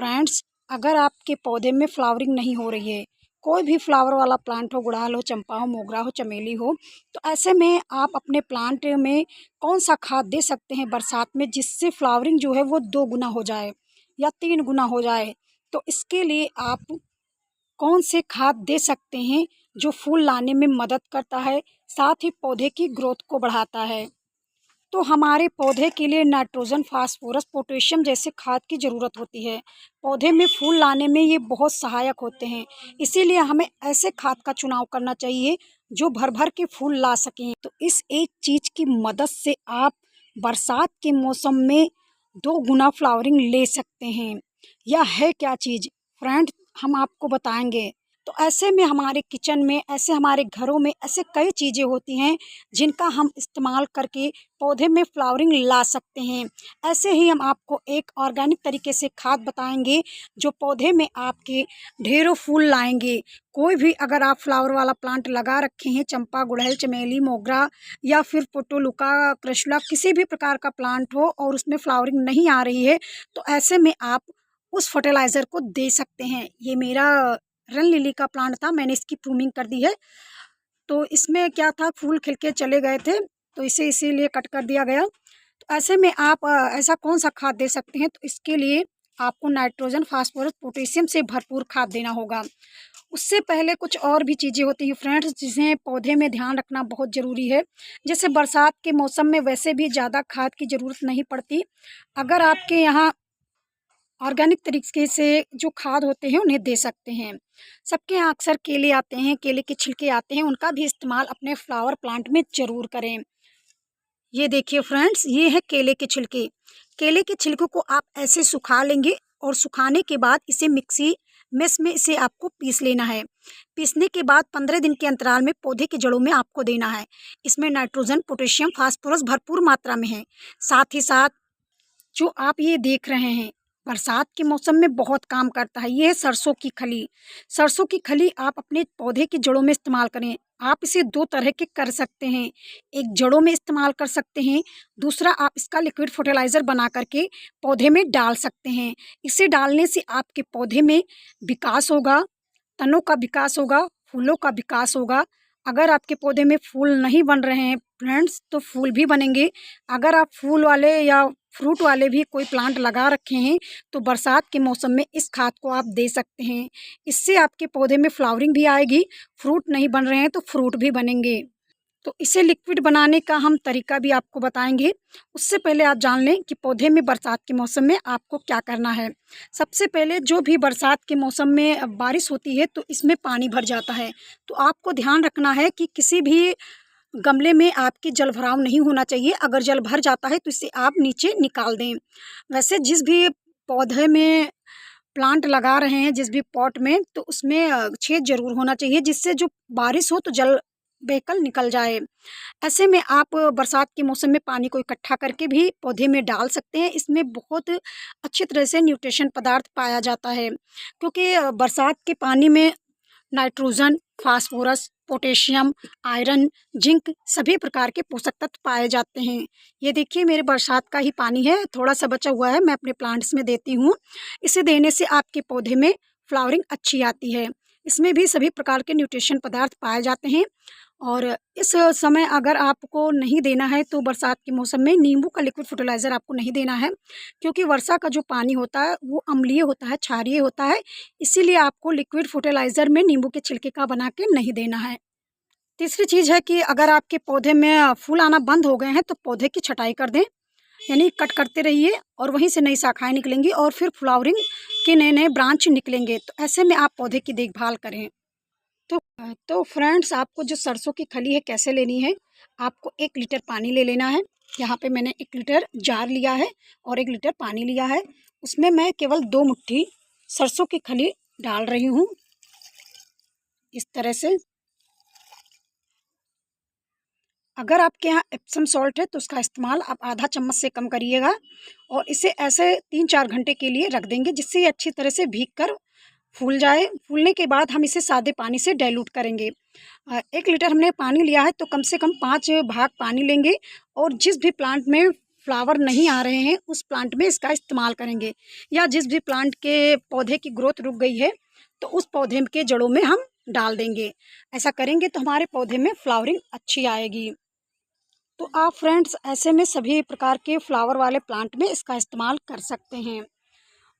Friends, अगर आपके पौधे में फ्लावरिंग नहीं हो रही है, कोई भी फ्लावर वाला प्लांट हो, गुड़हल हो, चंपा हो, मोगरा हो, चमेली हो, तो ऐसे में आप अपने प्लांट में कौन सा खाद दे सकते हैं बरसात में, जिससे फ्लावरिंग जो है वो 2 गुना हो जाए या 3 गुना हो जाए। तो इसके लिए आप कौन से खाद दे सकते हैं जो फूल लाने में मदद करता है, साथ ही पौधे की ग्रोथ को बढ़ाता है। तो हमारे पौधे के लिए नाइट्रोजन, फास्फोरस, पोटेशियम जैसे खाद की ज़रूरत होती है। पौधे में फूल लाने में ये बहुत सहायक होते हैं। इसीलिए हमें ऐसे खाद का चुनाव करना चाहिए जो भर भर के फूल ला सकें। तो इस एक चीज़ की मदद से आप बरसात के मौसम में 2 गुना फ्लावरिंग ले सकते हैं। यह है क्या चीज़ फ्रेंड, हम आपको बताएंगे। तो ऐसे में हमारे किचन में, ऐसे हमारे घरों में ऐसे कई चीज़ें होती हैं जिनका हम इस्तेमाल करके पौधे में फ्लावरिंग ला सकते हैं। ऐसे ही हम आपको एक ऑर्गेनिक तरीके से खाद बताएंगे जो पौधे में आपके ढेरों फूल लाएंगे। कोई भी अगर आप फ्लावर वाला प्लांट लगा रखे हैं, चंपा, गुड़हल, चमेली, मोगरा या फिर पोटोलुका, कृष्णा, किसी भी प्रकार का प्लांट हो और उसमें फ्लावरिंग नहीं आ रही है, तो ऐसे में आप उस फर्टिलाइज़र को दे सकते हैं। ये मेरा रन लिली का प्लांट था, मैंने इसकी प्रूनिंग कर दी है। तो इसमें क्या था, फूल खिल के चले गए थे, तो इसे इसीलिए कट कर दिया गया। तो ऐसे में आप ऐसा कौन सा खाद दे सकते हैं, तो इसके लिए आपको नाइट्रोजन, फास्फोरस, पोटेशियम से भरपूर खाद देना होगा। उससे पहले कुछ और भी चीज़ें होती हैं फ्रेंड्स, जिन्हें पौधे में ध्यान रखना बहुत ज़रूरी है। जैसे बरसात के मौसम में वैसे भी ज़्यादा खाद की ज़रूरत नहीं पड़ती। अगर आपके यहाँ ऑर्गेनिक तरीके से जो खाद होते हैं उन्हें दे सकते हैं। सबके यहाँ अक्सर केले आते हैं, केले के छिलके आते हैं, उनका भी इस्तेमाल अपने फ्लावर प्लांट में ज़रूर करें। ये देखिए फ्रेंड्स, ये है केले के छिलके। केले के छिलकों को आप ऐसे सुखा लेंगे और सुखाने के बाद इसे मिक्सी में इसे आपको पीस लेना है। पीसने के बाद 15 दिन के अंतराल में पौधे की जड़ों में आपको देना है। इसमें नाइट्रोजन, पोटेशियम, फास्फोरस भरपूर मात्रा में है। साथ ही साथ जो आप ये देख रहे हैं, बरसात के मौसम में बहुत काम करता है, ये है सरसों की खली। सरसों की खली आप अपने पौधे की जड़ों में इस्तेमाल करें। आप इसे 2 तरह के कर सकते हैं, एक जड़ों में इस्तेमाल कर सकते हैं, दूसरा आप इसका लिक्विड फर्टिलाइज़र बना करके पौधे में डाल सकते हैं। इसे डालने से आपके पौधे में विकास होगा, तनों का विकास होगा, फूलों का विकास होगा। अगर आपके पौधे में फूल नहीं बन रहे हैं फ्रेंड्स, तो फूल भी बनेंगे। अगर आप फूल वाले या फ्रूट वाले भी कोई प्लांट लगा रखे हैं, तो बरसात के मौसम में इस खाद को आप दे सकते हैं। इससे आपके पौधे में फ्लावरिंग भी आएगी, फ्रूट नहीं बन रहे हैं तो फ्रूट भी बनेंगे। तो इसे लिक्विड बनाने का हम तरीका भी आपको बताएंगे। उससे पहले आप जान लें कि पौधे में बरसात के मौसम में आपको क्या करना है। सबसे पहले जो भी बरसात के मौसम में बारिश होती है तो इसमें पानी भर जाता है, तो आपको ध्यान रखना है कि किसी भी गमले में आपके जल भराव नहीं होना चाहिए। अगर जल भर जाता है तो इसे आप नीचे निकाल दें। वैसे जिस भी पौधे में प्लांट लगा रहे हैं, जिस भी पॉट में, तो उसमें छेद ज़रूर होना चाहिए, जिससे जो बारिश हो तो जल बहकर निकल जाए। ऐसे में आप बरसात के मौसम में पानी को इकट्ठा करके भी पौधे में डाल सकते हैं। इसमें बहुत अच्छी तरह से न्यूट्रिशन पदार्थ पाया जाता है, क्योंकि बरसात के पानी में nitrogen, phosphorus, potassium, iron, zinc सभी प्रकार के पोषक तत्व पाए जाते हैं। ये देखिए मेरे बरसात का ही पानी है, थोड़ा सा बचा हुआ है, मैं अपने प्लांट्स में देती हूँ। इसे देने से आपके पौधे में फ्लावरिंग अच्छी आती है। इसमें भी सभी प्रकार के न्यूट्रिशन पदार्थ पाए जाते हैं। और इस समय अगर आपको नहीं देना है तो बरसात के मौसम में नींबू का लिक्विड फर्टिलाइज़र आपको नहीं देना है, क्योंकि वर्षा का जो पानी होता है वो अम्लीय होता है, क्षारीय होता है। इसीलिए आपको लिक्विड फर्टिलाइज़र में नींबू के छिलके का बना के नहीं देना है। तीसरी चीज़ है कि अगर आपके पौधे में फूल आना बंद हो गए हैं तो पौधे की छटाई कर दें, यानी कट करते रहिए और वहीं से नई शाखाएँ निकलेंगी और फिर फ्लावरिंग के नए-नए ब्रांच निकलेंगे। तो ऐसे में आप पौधे की देखभाल करें। तो फ्रेंड्स, आपको जो सरसों की खली है कैसे लेनी है, आपको 1 लीटर पानी ले लेना है। यहाँ पे मैंने 1 लीटर जार लिया है और 1 लीटर पानी लिया है। उसमें मैं केवल 2 मुट्ठी सरसों की खली डाल रही हूँ, इस तरह से। अगर आपके यहाँ एप्सम सॉल्ट है तो उसका इस्तेमाल आप आधा चम्मच से कम करिएगा और इसे ऐसे 3-4 घंटे के लिए रख देंगे, जिससे ये अच्छी तरह से भीग कर फूल जाए। फूलने के बाद हम इसे सादे पानी से डाइल्यूट करेंगे। 1 लीटर हमने पानी लिया है तो कम से कम 5 भाग पानी लेंगे और जिस भी प्लांट में फ्लावर नहीं आ रहे हैं उस प्लांट में इसका इस्तेमाल करेंगे, या जिस भी प्लांट के पौधे की ग्रोथ रुक गई है तो उस पौधे के जड़ों में हम डाल देंगे। ऐसा करेंगे तो हमारे पौधे में फ्लावरिंग अच्छी आएगी। तो आप फ्रेंड्स ऐसे में सभी प्रकार के फ्लावर वाले प्लांट में इसका इस्तेमाल कर सकते हैं।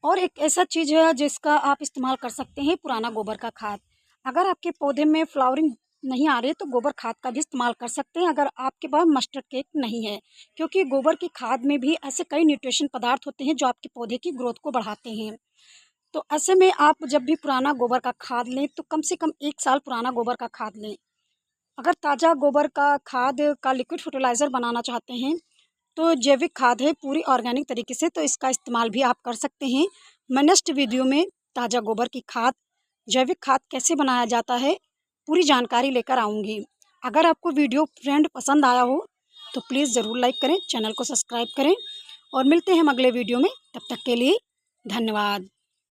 और एक ऐसा चीज़ है जिसका आप इस्तेमाल कर सकते हैं, पुराना गोबर का खाद। अगर आपके पौधे में फ्लावरिंग नहीं आ रही तो गोबर खाद का भी इस्तेमाल कर सकते हैं, अगर आपके पास मस्टर्ड केक नहीं है, क्योंकि गोबर की खाद में भी ऐसे कई न्यूट्रिशन पदार्थ होते हैं जो आपके पौधे की ग्रोथ को बढ़ाते हैं। तो ऐसे में आप जब भी पुराना गोबर का खाद लें तो कम से कम 1 साल पुराना गोबर का खाद लें। अगर ताज़ा गोबर का खाद का लिक्विड फर्टिलाइज़र बनाना चाहते हैं तो जैविक खाद है पूरी ऑर्गेनिक तरीके से, तो इसका इस्तेमाल भी आप कर सकते हैं। मैं नेक्स्ट वीडियो में ताज़ा गोबर की खाद, जैविक खाद कैसे बनाया जाता है पूरी जानकारी लेकर आऊँगी। अगर आपको वीडियो फ्रेंड पसंद आया हो तो प्लीज़ ज़रूर लाइक करें, चैनल को सब्सक्राइब करें और मिलते हैं हम अगले वीडियो में। तब तक के लिए धन्यवाद।